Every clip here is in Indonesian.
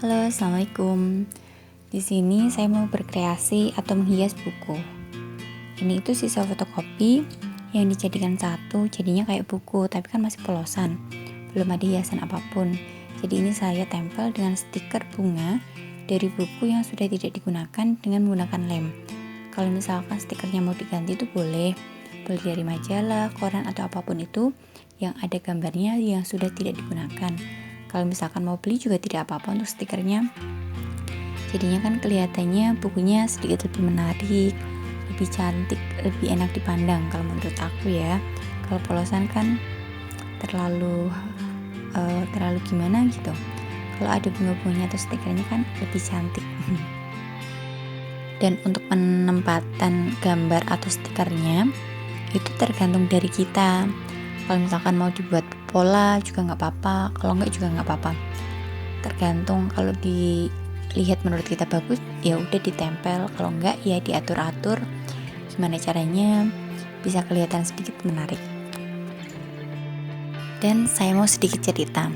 Halo, assalamualaikum. Di sini saya mau berkreasi atau menghias buku. Ini itu sisa fotokopi yang dijadikan satu, jadinya kayak buku, tapi kan masih polosan, belum ada hiasan apapun. Jadi ini saya tempel dengan stiker bunga dari buku yang sudah tidak digunakan dengan menggunakan lem. Kalau misalkan stikernya mau diganti itu boleh dari majalah, koran atau apapun itu yang ada gambarnya yang sudah tidak digunakan. Kalau misalkan mau beli juga tidak apa-apa untuk stikernya. Jadinya kan kelihatannya bukunya sedikit lebih menarik, lebih cantik, lebih enak dipandang kalau menurut aku ya. Kalau polosan kan terlalu gimana gitu. Kalau ada bunga-bunganya atau stikernya kan lebih cantik. Dan untuk penempatan gambar atau stikernya itu tergantung dari kita. Kalau misalkan mau dibuat pola juga nggak apa-apa, kalau nggak juga nggak apa-apa. Tergantung, kalau dilihat menurut kita bagus ya udah ditempel, kalau nggak ya diatur-atur gimana caranya bisa kelihatan sedikit menarik. Dan saya mau sedikit cerita.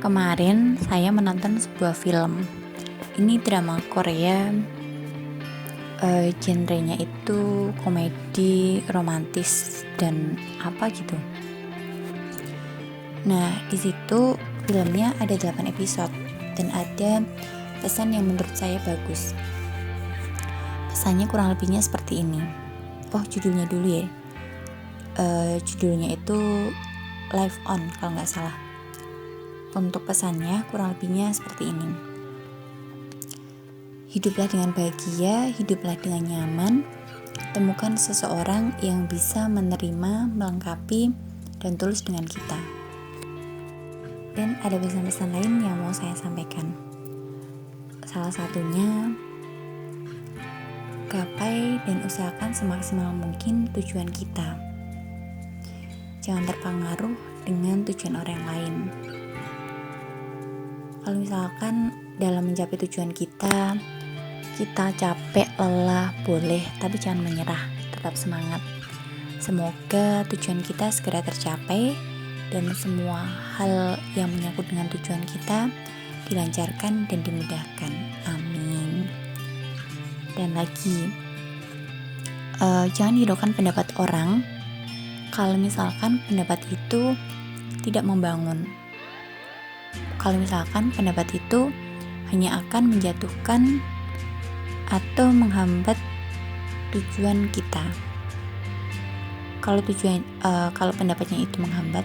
Kemarin saya menonton sebuah film. Ini drama Korea, genrenya itu komedi, romantis dan apa gitu. Nah, di situ filmnya ada 8 episode dan ada pesan yang menurut saya bagus. Pesannya kurang lebihnya seperti ini. Oh, judulnya dulu ya. Judulnya itu Live On kalau nggak salah. Untuk pesannya kurang lebihnya seperti ini. Hiduplah dengan bahagia, hiduplah dengan nyaman. Temukan seseorang yang bisa menerima, melengkapi, dan tulus dengan kita. Dan ada pesan-pesan lain yang mau saya sampaikan. Salah satunya, gapai dan usahakan semaksimal mungkin tujuan kita. Jangan terpengaruh dengan tujuan orang lain. Kalau misalkan dalam mencapai tujuan kita capek, lelah, boleh, tapi jangan menyerah, tetap semangat. Semoga tujuan kita segera tercapai dan semua hal yang menyangkut dengan tujuan kita dilancarkan dan dimudahkan. Amin. Dan lagi, jangan hiraukan pendapat orang kalau misalkan pendapat itu tidak membangun. Kalau misalkan pendapat itu hanya akan menjatuhkan atau menghambat tujuan kita. Kalau pendapatnya itu menghambat,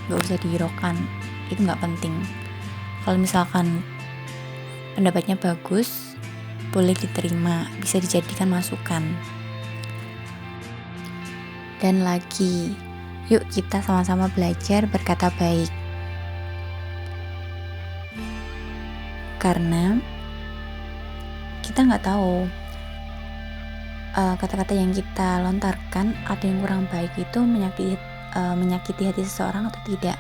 gak usah dihiraukan, itu gak penting. Kalau misalkan pendapatnya bagus, boleh diterima, bisa dijadikan masukan. Dan lagi, yuk kita sama-sama belajar berkata baik. Karena kita gak tahu kata-kata yang kita lontarkan atau yang kurang baik itu menyakiti hati seseorang atau tidak,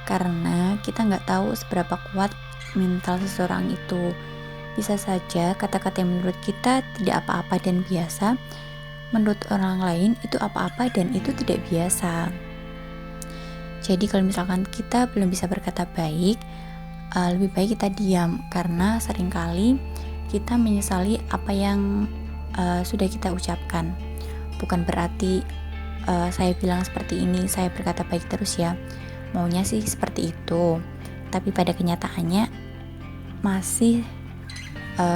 karena kita nggak tahu seberapa kuat mental seseorang itu. Bisa saja kata-kata yang menurut kita tidak apa-apa dan biasa, menurut orang lain itu apa-apa dan itu tidak biasa. Jadi kalau misalkan kita belum bisa berkata baik, lebih baik kita diam, karena seringkali kita menyesali apa yang sudah kita ucapkan. Bukan berarti saya bilang seperti ini, saya berkata baik terus ya, maunya sih seperti itu, tapi pada kenyataannya masih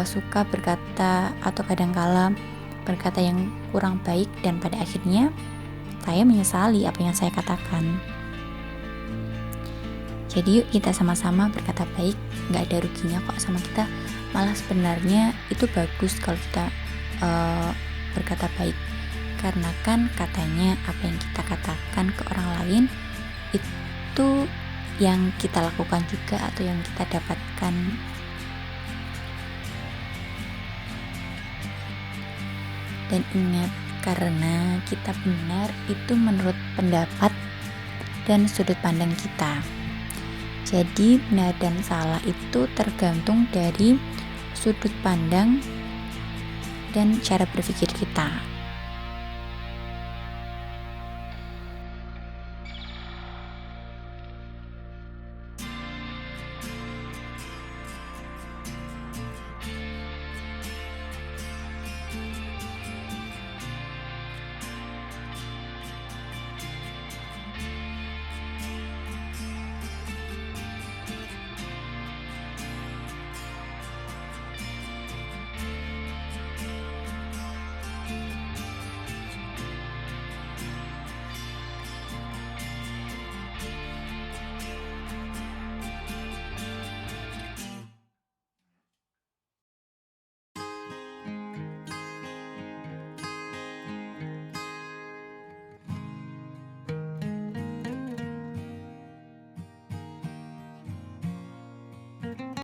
suka berkata atau kadangkala berkata yang kurang baik, dan pada akhirnya saya menyesali apa yang saya katakan. Jadi yuk kita sama-sama berkata baik, gak ada ruginya kok sama kita, malah sebenarnya itu bagus kalau kita berkata baik. Karena kan katanya apa yang kita katakan ke orang lain itu yang kita lakukan juga atau yang kita dapatkan. Dan ingat, karena kita benar itu menurut pendapat dan sudut pandang kita. Jadi benar dan salah itu tergantung dari sudut pandang dan cara berpikir kita.